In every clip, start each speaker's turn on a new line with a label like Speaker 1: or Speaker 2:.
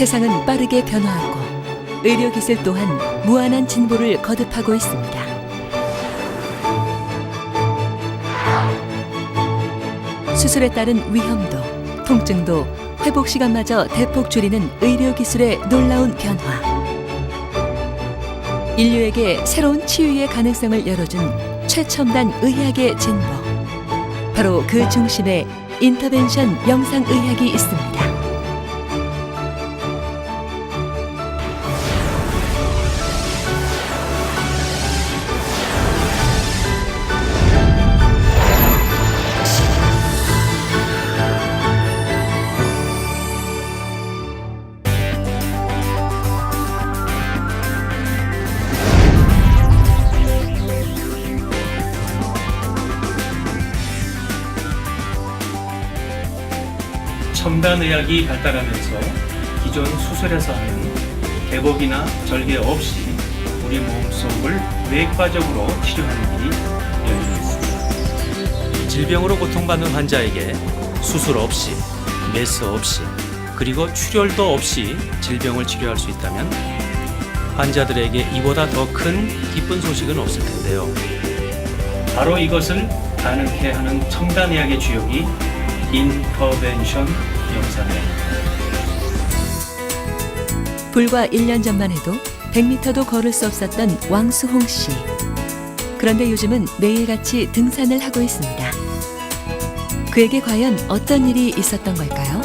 Speaker 1: 세상은 빠르게 변화하고 의료기술 또한 무한한 진보를 거듭하고 있습니다. 수술에 따른 위험도, 통증도, 회복 시간마저 대폭 줄이는 의료기술의 놀라운 변화. 인류에게 새로운 치유의 가능성을 열어준 최첨단 의학의 진보. 바로 그 중심에 인터벤션 영상의학이 있습니다.
Speaker 2: 첨단 의학이 발달하면서 기존 수술에서 하는 개복이나 절개 없이 우리 몸속을 외과적으로 치료하는 일이 열리고 있습니다.
Speaker 3: 질병으로 고통받는 환자에게 수술 없이, 메스 없이, 그리고 출혈도 없이 질병을 치료할 수 있다면 환자들에게 이보다 더 큰 기쁜 소식은 없을 텐데요.
Speaker 2: 바로 이것을 가능케 하는 첨단 의학의 주역이 인터벤션 영상의학입니다.
Speaker 1: 불과 1년 전만 해도 100m도 걸을 수 없었던 왕수홍 씨. 그런데 요즘은 매일같이 등산을 하고 있습니다. 그에게 과연 어떤 일이 있었던 걸까요?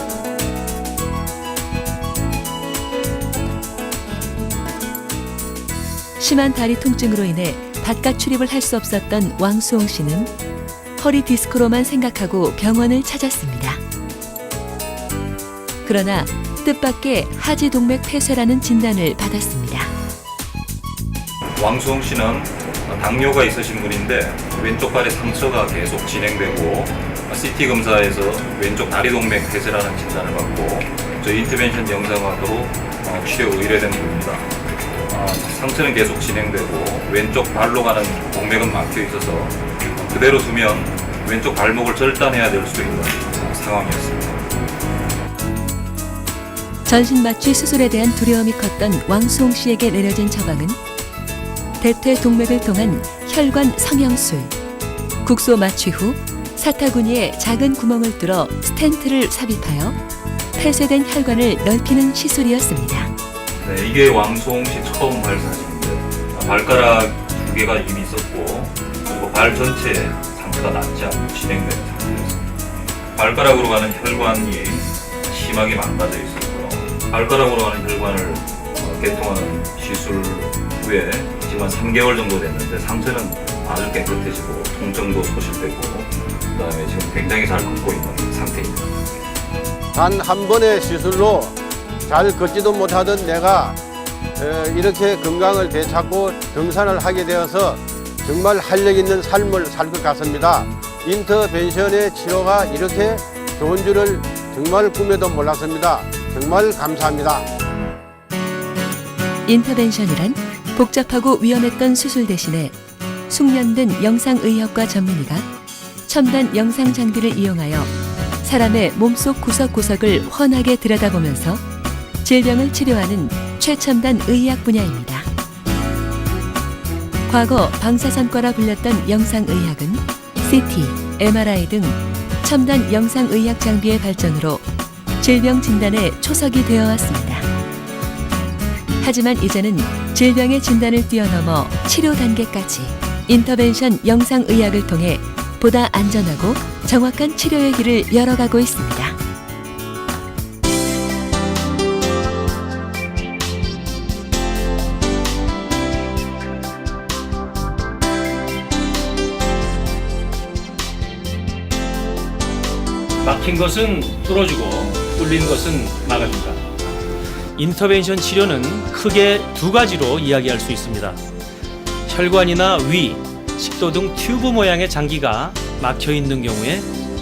Speaker 1: 심한 다리 통증으로 인해 바깥 출입을 할 수 없었던 왕수홍 씨는 허리 디스크로만 생각하고 병원을 찾았습니다. 그러나 뜻밖의 하지동맥 폐쇄라는 진단을 받았습니다.
Speaker 4: 왕수홍 씨는 당뇨가 있으신 분인데 왼쪽 발에 상처가 계속 진행되고 CT 검사에서 왼쪽 다리동맥 폐쇄라는 진단을 받고 저희 인터벤션 영상학으로 치료 의뢰된 분입니다. 상처는 계속 진행되고 왼쪽 발로 가는 동맥은 막혀 있어서 그대로 두면 왼쪽 발목을 절단해야 될 수 있는 상황이었습니다.
Speaker 1: 전신 마취 수술에 대한 두려움이 컸던 왕수홍 씨에게 내려진 처방은 대퇴 동맥을 통한 혈관 성형술, 국소 마취 후 사타구니에 작은 구멍을 뚫어 스텐트를 삽입하여 폐쇄된 혈관을 넓히는 시술이었습니다.
Speaker 4: 네, 이게 왕수홍 씨 처음 발사진인데 발가락 2개가 이미 있었고 그리고 발 전체에 상처가 낫지 않고 진행된 상태였습니다. 발가락으로 가는 혈관이 심하게 망가져 있었고요. 발가락으로 가는 혈관을 개통하는 시술 후에 지금 3개월 정도 됐는데 상처는 아주 깨끗해지고 통증도 소실되고 그다음에 지금 굉장히 잘 걷고 있는 상태입니다.
Speaker 5: 단 한 번의 시술로 잘 걷지도 못하던 내가 이렇게 건강을 되찾고 등산을 하게 되어서 정말 활력 있는 삶을 살 것 같습니다. 인터벤션의 치료가 이렇게 좋은 줄을 정말 꿈에도 몰랐습니다. 정말 감사합니다.
Speaker 1: 인터벤션이란 복잡하고 위험했던 수술 대신에 숙련된 영상의학과 전문의가 첨단 영상 장비를 이용하여 사람의 몸속 구석구석을 훤하게 들여다보면서 질병을 치료하는 최첨단 의학 분야입니다. 과거 방사선과라 불렸던 영상의학은 CT, MRI 등 첨단 영상의학 장비의 발전으로 질병 진단의 초석이 되어 왔습니다. 하지만 이제는 질병의 진단을 뛰어넘어 치료 단계까지 인터벤션 영상의학을 통해 보다 안전하고 정확한 치료의 길을 열어가고 있습니다.
Speaker 2: 막힌 것은 뚫어주고 뚫린 것은 막아준다.
Speaker 3: 인터벤션 치료는 크게 두 가지로 이야기할 수 있습니다. 혈관이나 위, 식도 등 튜브 모양의 장기가 막혀 있는 경우에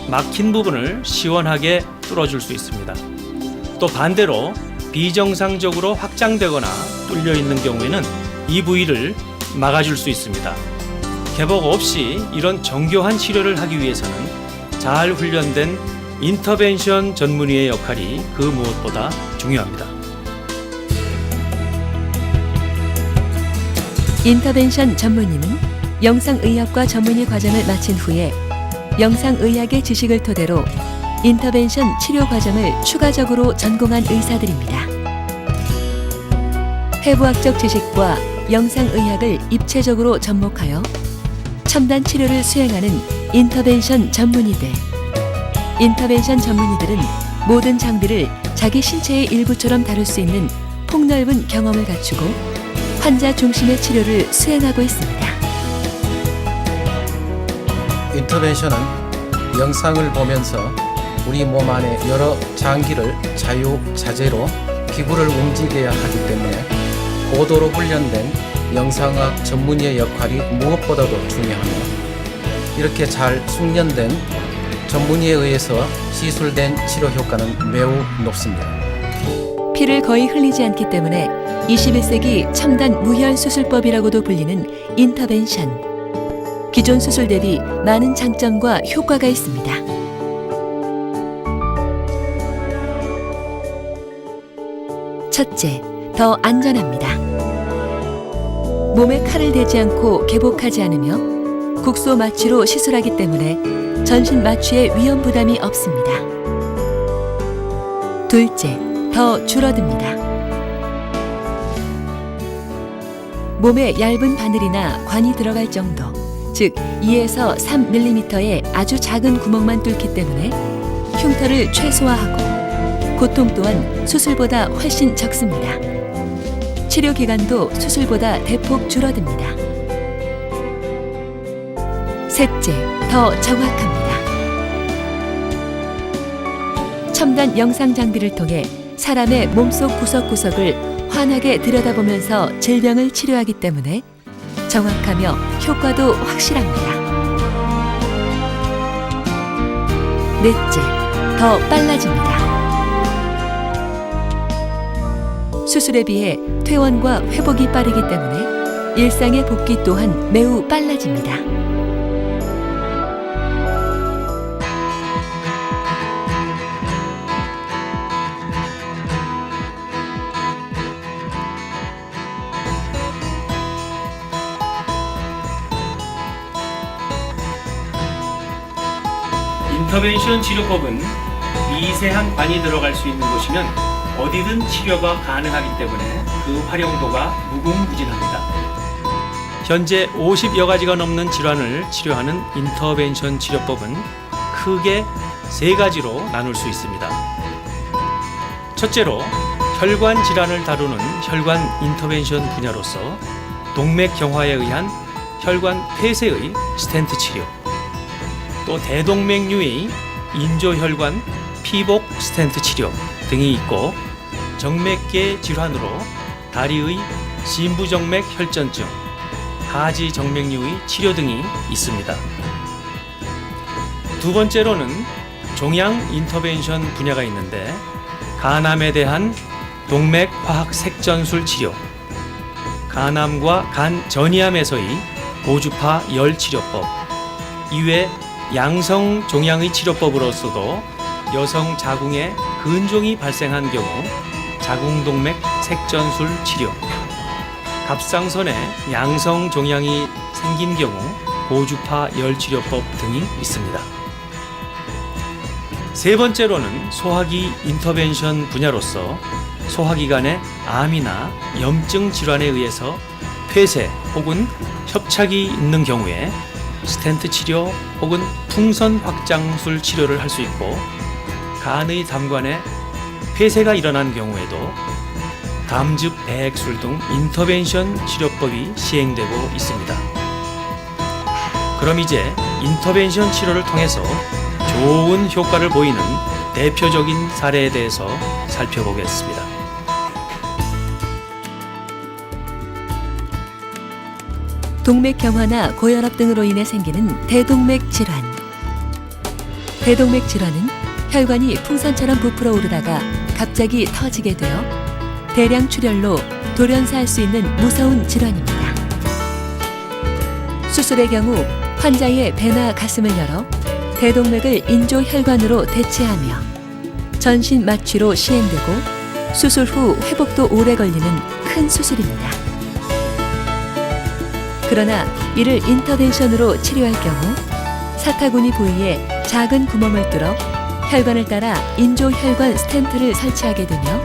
Speaker 3: 막힌 부분을 시원하게 뚫어줄 수 있습니다. 또 반대로 비정상적으로 확장되거나 뚫려 있는 경우에는 이 부위를 막아줄 수 있습니다. 개복 없이 이런 정교한 치료를 하기 위해서는 잘 훈련된 인터벤션 전문의의 역할이 그 무엇보다 중요합니다.
Speaker 1: 인터벤션 전문의는 영상의학과 전문의 과정을 마친 후에 영상의학의 지식을 토대로 인터벤션 치료 과정을 추가적으로 전공한 의사들입니다. 해부학적 지식과 영상의학을 입체적으로 접목하여 첨단 치료를 수행하는 인터벤션 전문의들. 인터벤션 전문의들은 모든 장비를 자기 신체의 일부처럼 다룰 수 있는 폭넓은 경험을 갖추고 환자 중심의 치료를 수행하고 있습니다.
Speaker 6: 인터벤션은 영상을 보면서 우리 몸 안에 여러 장기를 자유자재로 기구를 움직여야 하기 때문에 고도로 훈련된 영상학 전문의의 역할이 무엇보다도 중요하며 이렇게 잘 숙련된 전문의에 의해서 시술된 치료 효과는 매우 높습니다.
Speaker 1: 피를 거의 흘리지 않기 때문에 21세기 첨단 무혈 수술법이라고도 불리는 인터벤션. 기존 수술 대비 많은 장점과 효과가 있습니다. 첫째, 더 안전합니다. 몸에 칼을 대지 않고 개복하지 않으며 국소 마취로 시술하기 때문에 전신 마취의 위험 부담이 없습니다. 둘째, 더 줄어듭니다. 몸에 얇은 바늘이나 관이 들어갈 정도, 즉 2에서 3mm의 아주 작은 구멍만 뚫기 때문에 흉터를 최소화하고 고통 또한 수술보다 훨씬 적습니다. 치료 기간도 수술보다 대폭 줄어듭니다. 셋째, 더 정확합니다. 첨단 영상 장비를 통해 사람의 몸속 구석구석을 환하게 들여다보면서 질병을 치료하기 때문에 정확하며 효과도 확실합니다. 넷째, 더 빨라집니다. 수술에 비해 퇴원과 회복이 빠르기 때문에 일상의 복귀 또한 매우 빨라집니다.
Speaker 3: 인터벤션 치료법은 미세한 관이 들어갈 수 있는 곳이면 어디든 치료가 가능하기 때문에 그 활용도가 무궁무진합니다. 현재 50여 가지가 넘는 질환을 치료하는 인터벤션 치료법은 크게 3가지로 나눌 수 있습니다. 첫째로 혈관 질환을 다루는 혈관 인터벤션 분야로서 동맥경화에 의한 혈관 폐쇄의 스텐트 치료, 또 대동맥류의 인조혈관 피복 스텐트 치료 등이 있고, 정맥계 질환으로 다리의 심부정맥 혈전증, 하지 정맥류의 치료 등이 있습니다. 두 번째로는 종양 인터벤션 분야가 있는데, 간암에 대한 동맥 화학 색전술 치료, 간암과 간 전이암에서의 고주파 열 치료법, 이외 양성 종양의 치료법으로서도 여성 자궁에 근종이 발생한 경우 자궁동맥 색전술 치료, 갑상선에 양성 종양이 생긴 경우 고주파 열 치료법 등이 있습니다. 세 번째로는 소화기 인터벤션 분야로서 소화기관의 암이나 염증 질환에 의해서 폐쇄 혹은 협착이 있는 경우에 스텐트 치료 혹은 풍선 확장술 치료를 할 수 있고, 간의 담관에 폐쇄가 일어난 경우에도 담즙 배액술 등 인터벤션 치료법이 시행되고 있습니다. 그럼 이제 인터벤션 치료를 통해서 좋은 효과를 보이는 대표적인 사례에 대해서 살펴보겠습니다.
Speaker 1: 동맥경화나 고혈압 등으로 인해 생기는 대동맥 질환. 대동맥 질환은 혈관이 풍선처럼 부풀어 오르다가 갑자기 터지게 되어 대량 출혈로 돌연사할 수 있는 무서운 질환입니다. 수술의 경우 환자의 배나 가슴을 열어 대동맥을 인조혈관으로 대체하며 전신 마취로 시행되고 수술 후 회복도 오래 걸리는 큰 수술입니다. 그러나 이를 인터벤션으로 치료할 경우 사타구니 부위에 작은 구멍을 뚫어 혈관을 따라 인조혈관 스텐트를 설치하게 되며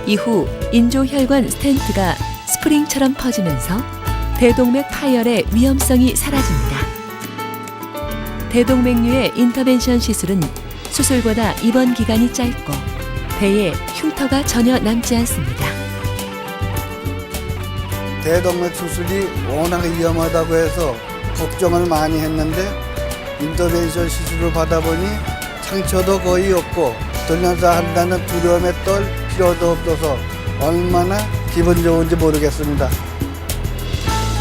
Speaker 1: 이후 인조혈관 스텐트가 스프링처럼 퍼지면서 대동맥 파열의 위험성이 사라집니다. 대동맥류의 인터벤션 시술은 수술보다 입원 기간이 짧고 배에 흉터가 전혀 남지 않습니다.
Speaker 7: 대동맥 수술이 워낙 위험하다고 해서 걱정을 많이 했는데 인터벤션 시술을 받아보니 상처도 거의 없고 돌려서 한다는 두려움에 떨 필요도 없어서 얼마나 기분 좋은지 모르겠습니다.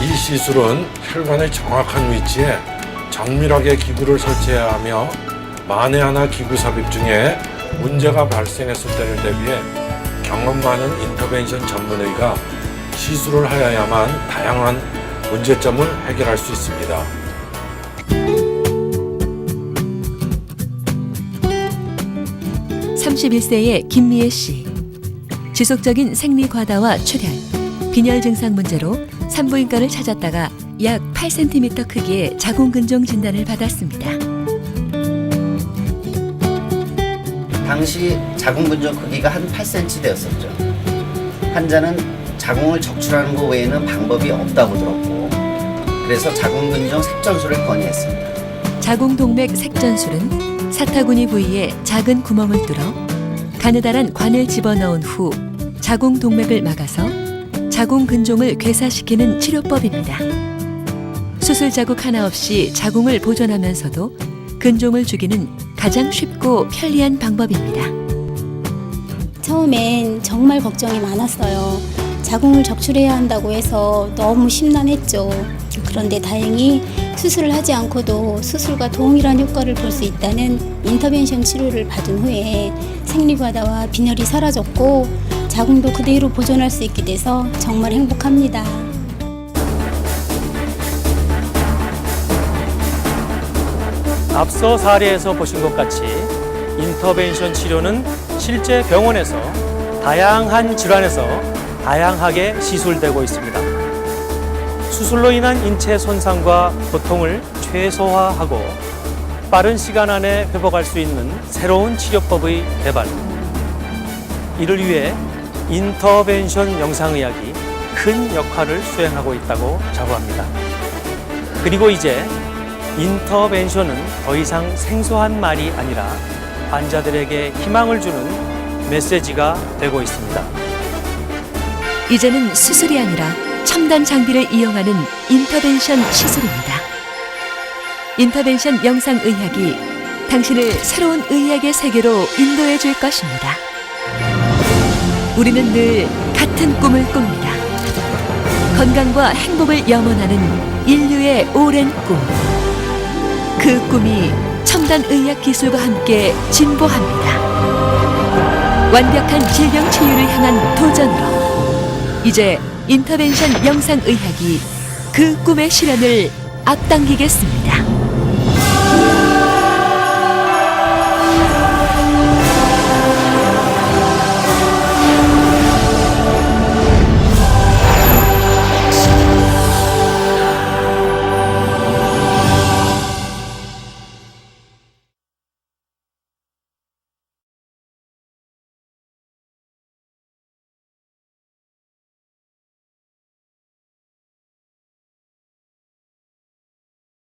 Speaker 8: 이 시술은 혈관의 정확한 위치에 정밀하게 기구를 설치해야 하며 만에 하나 기구 삽입 중에 문제가 발생했을 때를 대비해 경험 많은 인터벤션 전문의가 시술을 하여야만 다양한 문제점을 해결할 수 있습니다.
Speaker 1: (31세의) 김미애 씨. 지속적인 생리 과다와 출혈, 빈혈 증상 문제로 산부인과를 찾았다가 약 8cm 크기의 자궁근종 진단을 받았습니다.
Speaker 9: 당시 자궁근종 크기가 한 8cm 되었었죠. 환자는 자궁을 적출하는 것 외에는 방법이 없다고 들었고, 그래서 자궁근종 색전술을 건의했습니다.
Speaker 1: 자궁동맥 색전술은 사타구니 부위에 작은 구멍을 뚫어 가느다란 관을 집어넣은 후 자궁동맥을 막아서 자궁근종을 괴사시키는 치료법입니다. 수술 자국 하나 없이 자궁을 보존하면서도 근종을 주기는 가장 쉽고 편리한 방법입니다.
Speaker 10: 처음엔 정말 걱정이 많았어요. 자궁을 적출해야 한다고 해서 너무 심란했죠. 그런데 다행히 수술을 하지 않고도 수술과 동일한 효과를 볼 수 있다는 인터벤션 치료를 받은 후에 생리과다와 빈혈이 사라졌고 자궁도 그대로 보존할 수 있게 돼서 정말 행복합니다.
Speaker 3: 앞서 사례에서 보신 것 같이 인터벤션 치료는 실제 병원에서 다양한 질환에서 다양하게 시술되고 있습니다. 수술로 인한 인체 손상과 고통을 최소화하고 빠른 시간 안에 회복할 수 있는 새로운 치료법의 개발. 이를 위해 인터벤션 영상의학이 큰 역할을 수행하고 있다고 자부합니다. 그리고 이제 인터벤션은 더 이상 생소한 말이 아니라 환자들에게 희망을 주는 메시지가 되고 있습니다.
Speaker 1: 이제는 수술이 아니라 첨단 장비를 이용하는 인터벤션 시술입니다. 인터벤션 영상의학이 당신을 새로운 의학의 세계로 인도해 줄 것입니다. 우리는 늘 같은 꿈을 꿉니다. 건강과 행복을 염원하는 인류의 오랜 꿈. 그 꿈이 첨단 의학 기술과 함께 진보합니다. 완벽한 질병 치유를 향한 도전으로 이제 인터벤션 영상의학이 그 꿈의 실현을 앞당기겠습니다.